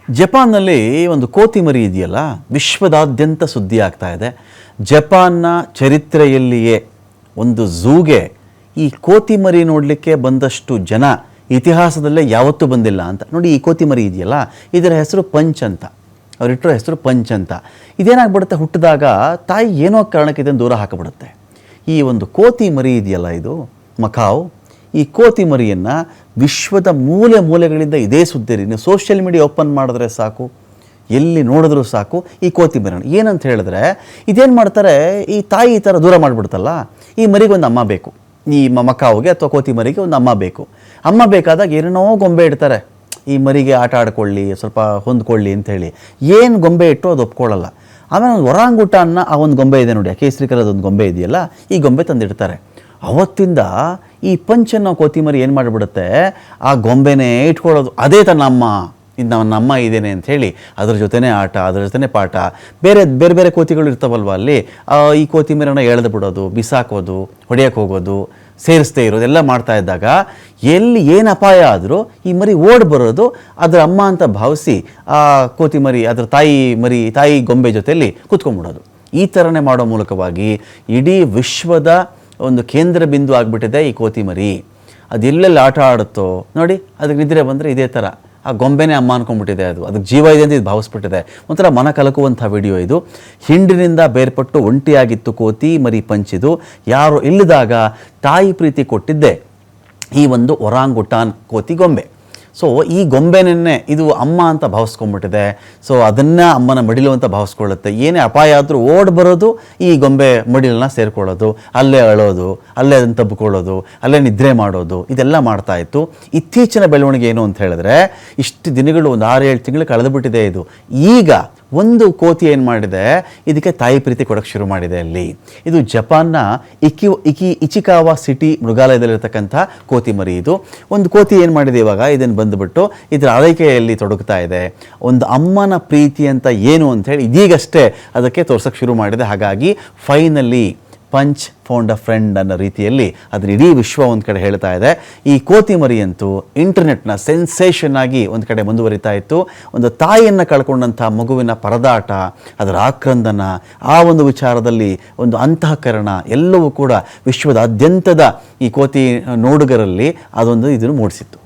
ಜಪಾನ್ನಲ್ಲಿ ಒಂದು ಕೋತಿ ಮರಿ ಇದೆಯಲ್ಲ, ವಿಶ್ವದಾದ್ಯಂತ ಸುದ್ದಿ ಆಗ್ತಾ ಇದೆ. ಜಪಾನ್ನ ಚರಿತ್ರೆಯಲ್ಲಿಯೇ ಒಂದು ಝೂಗೆ ಈ ಕೋತಿ ಮರಿ ನೋಡಲಿಕ್ಕೆ ಬಂದಷ್ಟು ಜನ ಇತಿಹಾಸದಲ್ಲೇ ಯಾವತ್ತೂ ಬಂದಿಲ್ಲ ಅಂತ. ನೋಡಿ, ಈ ಕೋತಿ ಮರಿ ಇದೆಯಲ್ಲ, ಇದರ ಹೆಸರು ಪಂಚ್ ಅಂತ. ಅವರಿಟ್ಟರೋ ಹೆಸರು ಪಂಚ್ ಅಂತ. ಇದೇನಾಗ್ಬಿಡುತ್ತೆ, ಹುಟ್ಟಿದಾಗ ತಾಯಿ ಏನೋ ಕಾರಣಕ್ಕೆ ಇದನ್ನು ದೂರ ಹಾಕಿಬಿಡುತ್ತೆ. ಈ ಒಂದು ಕೋತಿ ಮರಿ ಇದೆಯಲ್ಲ, ಇದು ಮಕಾವ್, ಈ ಕೋತಿ ಮರಿಯನ್ನು ವಿಶ್ವದ ಮೂಲೆ ಮೂಲೆಗಳಿಂದ ಇದೇ ಸುದ್ದಿ. ನೀವು ಸೋಷಿಯಲ್ ಮೀಡಿಯಾ ಓಪನ್ ಮಾಡಿದ್ರೆ ಸಾಕು, ಎಲ್ಲಿ ನೋಡಿದ್ರೂ ಸಾಕು ಈ ಕೋತಿ ಮರಿ. ಏನಂತ ಹೇಳಿದ್ರೆ, ಇದೇನು ಮಾಡ್ತಾರೆ, ಈ ತಾಯಿ ಈ ಥರ ದೂರ ಮಾಡಿಬಿಡ್ತಲ್ಲ, ಈ ಮರಿಗೆ ಒಂದು ಅಮ್ಮ ಬೇಕು. ಈ ಮಕಾವ್ಗೆ ಅಥವಾ ಕೋತಿ ಮರಿಗೆ ಒಂದು ಅಮ್ಮ ಬೇಕು. ಅಮ್ಮ ಬೇಕಾದಾಗ ಏನೇನೋ ಗೊಂಬೆ ಇಡ್ತಾರೆ, ಈ ಮರಿಗೆ ಆಟ ಆಡ್ಕೊಳ್ಳಿ, ಸ್ವಲ್ಪ ಹೊಂದ್ಕೊಳ್ಳಿ ಅಂಥೇಳಿ. ಏನು ಗೊಂಬೆ ಇಟ್ಟು ಅದು ಒಪ್ಕೊಳ್ಳಲ್ಲ. ಆಮೇಲೆ ಒಂದು ಒರಾಂಗುಟಾನ್ನ ಆ ಒಂದು ಗೊಂಬೆ ಇದೆ ನೋಡಿ, ಕೇಸರಿ ಕಲರ್ದು ಒಂದು ಗೊಂಬೆ ಇದೆಯಲ್ಲ, ಈ ಗೊಂಬೆ ತಂದಿಡ್ತಾರೆ. ಅವತ್ತಿಂದ ಈ ಪಂಚನ್ನೋ ಕೋತಿ ಮರಿ ಏನು ಮಾಡಿಬಿಡುತ್ತೆ, ಆ ಗೊಂಬೆನೇ ಇಟ್ಕೊಳ್ಳೋದು. ಅದೇ ತನ್ನ ಅಮ್ಮ, ಇದು ನನ್ನ ಅಮ್ಮ ಇದ್ದೇನೆ ಅಂಥೇಳಿ ಅದ್ರ ಜೊತೆನೇ ಆಟ, ಅದ್ರ ಜೊತೆನೇ ಪಾಠ. ಬೇರೆ ಬೇರೆ ಬೇರೆ ಕೋತಿಗಳು ಇರ್ತಾವಲ್ವ ಅಲ್ಲಿ, ಈ ಕೋತಿ ಮರಿನ ಎಳೆದು ಬಿಡೋದು, ಬಿಸಾಕೋದು, ಹೊಡೆಯೋಕ್ಕೆ ಹೋಗೋದು, ಸೇರಿಸ್ದೇ ಇರೋದು ಎಲ್ಲ ಮಾಡ್ತಾ ಇದ್ದಾಗ ಎಲ್ಲಿ ಏನು ಅಪಾಯ ಆದರೂ ಈ ಮರಿ ಓಡಿ ಬರೋದು, ಅದರ ಅಮ್ಮ ಅಂತ ಭಾವಿಸಿ ಆ ಕೋತಿ ಮರಿ ಅದರ ತಾಯಿ ಗೊಂಬೆ ಜೊತೆಯಲ್ಲಿ ಕೂತ್ಕೊಂಡ್ಬಿಡೋದು. ಈ ಥರನೇ ಮಾಡೋ ಮೂಲಕವಾಗಿ ಇಡೀ ವಿಶ್ವದ ಒಂದು ಕೇಂದ್ರ ಬಿಂದು ಆಗಿಬಿಟ್ಟಿದೆ ಈ ಕೋತಿ ಮರಿ. ಅದು ಎಲ್ಲೆಲ್ಲಿ ಆಟ ಆಡುತ್ತೋ ನೋಡಿ, ಅದಕ್ಕೆ ನಿದ್ರೆ ಬಂದರೆ ಇದೇ ಥರ ಆ ಗೊಂಬೆನೇ ಅಮ್ಮ ಅನ್ಕೊಂಡ್ಬಿಟ್ಟಿದೆ. ಅದಕ್ಕೆ ಜೀವ ಇದೆ ಅಂತ ಇದು ಭಾವಿಸ್ಬಿಟ್ಟಿದೆ. ಒಂಥರ ಮನ ಕಲಕುವಂಥ ವಿಡಿಯೋ ಇದು. ಹಿಂಡಿನಿಂದ ಬೇರ್ಪಟ್ಟು ಒಂಟಿಯಾಗಿತ್ತು ಕೋತಿ ಮರಿ ಪಂಚಿದು. ಯಾರು ಇಲ್ಲದಾಗ ತಾಯಿ ಪ್ರೀತಿ ಕೊಟ್ಟಿದ್ದೆ ಈ ಒಂದು ಒರಾಂಗುಟಾನ್ ಕೋತಿ ಗೊಂಬೆ. ಸೊ ಈ ಗೊಂಬೆನೇ ಇದು ಅಮ್ಮ ಅಂತ ಭಾವಿಸ್ಕೊಂಡ್ಬಿಟ್ಟಿದೆ. ಸೊ ಅದನ್ನು ಅಮ್ಮನ ಮಡಿಲು ಅಂತ ಭಾವಿಸ್ಕೊಳ್ಳುತ್ತೆ. ಏನೇ ಅಪಾಯ ಆದರೂ ಓಡಿ ಬರೋದು, ಈ ಗೊಂಬೆ ಮಡಿಲನ್ನ ಸೇರ್ಕೊಳ್ಳೋದು, ಅಲ್ಲೇ ಅಳೋದು, ಅಲ್ಲೇ ಅದನ್ನು ತಬ್ಕೊಳ್ಳೋದು, ಅಲ್ಲೇ ನಿದ್ರೆ ಮಾಡೋದು, ಇದೆಲ್ಲ ಮಾಡ್ತಾಯಿತ್ತು. ಇತ್ತೀಚಿನ ಬೆಳವಣಿಗೆ ಏನು ಅಂತ ಹೇಳಿದ್ರೆ, ಇಷ್ಟು ದಿನಗಳು ಒಂದು 6-7 ತಿಂಗಳು ಕಳೆದುಬಿಟ್ಟಿದೆ ಇದು. ಈಗ ಒಂದು ಕೋತಿ ಏನು ಮಾಡಿದೆ, ಇದಕ್ಕೆ ತಾಯಿ ಪ್ರೀತಿ ಕೊಡೋಕ್ಕೆ ಶುರು ಮಾಡಿದೆ ಅಲ್ಲಿ. ಇದು ಜಪಾನ್ನ ಇಚಿಕಾವಾ ಸಿಟಿ ಮೃಗಾಲಯದಲ್ಲಿರ್ತಕ್ಕಂಥ ಕೋತಿ ಮರಿ. ಇದು ಒಂದು ಕೋತಿ ಏನು ಮಾಡಿದೆ ಇವಾಗ, ಇದನ್ನು ಬಂದುಬಿಟ್ಟು ಇದರ ಆರೈಕೆಯಲ್ಲಿ ತೊಡಗ್ತಾ ಇದೆ. ಒಂದು ಅಮ್ಮನ ಪ್ರೀತಿ ಅಂತ ಏನು ಅಂಥೇಳಿ ಇದೀಗಷ್ಟೇ ಅದಕ್ಕೆ ತೋರ್ಸೋಕ್ಕೆ ಶುರು ಮಾಡಿದೆ. ಹಾಗಾಗಿ ಫೈನಲಿ ಪಂಚ್ ಫೌಂಡ್ ಅ ಫ್ರೆಂಡ್ ಅನ್ನೋ ರೀತಿಯಲ್ಲಿ ಅದನ್ನ ಇಡೀ ವಿಶ್ವ ಒಂದು ಕಡೆ ಹೇಳ್ತಾ ಇದೆ. ಈ ಕೋತಿ ಮರಿಯಂತೂ ಇಂಟರ್ನೆಟ್ನ ಸೆನ್ಸೇಷನ್ ಆಗಿ ಒಂದು ಕಡೆ ಮುಂದುವರಿತಾ ಇತ್ತು. ಒಂದು ತಾಯಿಯನ್ನು ಕಳ್ಕೊಂಡಂಥ ಮಗುವಿನ ಪರದಾಟ, ಅದರ ಆಕ್ರಂದನ, ಆ ಒಂದು ವಿಚಾರದಲ್ಲಿ ಒಂದು ಅಂತಃಕರಣ ಎಲ್ಲವೂ ಕೂಡ ವಿಶ್ವದಾದ್ಯಂತದ ಈ ಕೋತಿ ನೋಡುಗರಲ್ಲಿ ಅದೊಂದು ಇದನ್ನು ಮೂಡಿಸಿತ್ತು.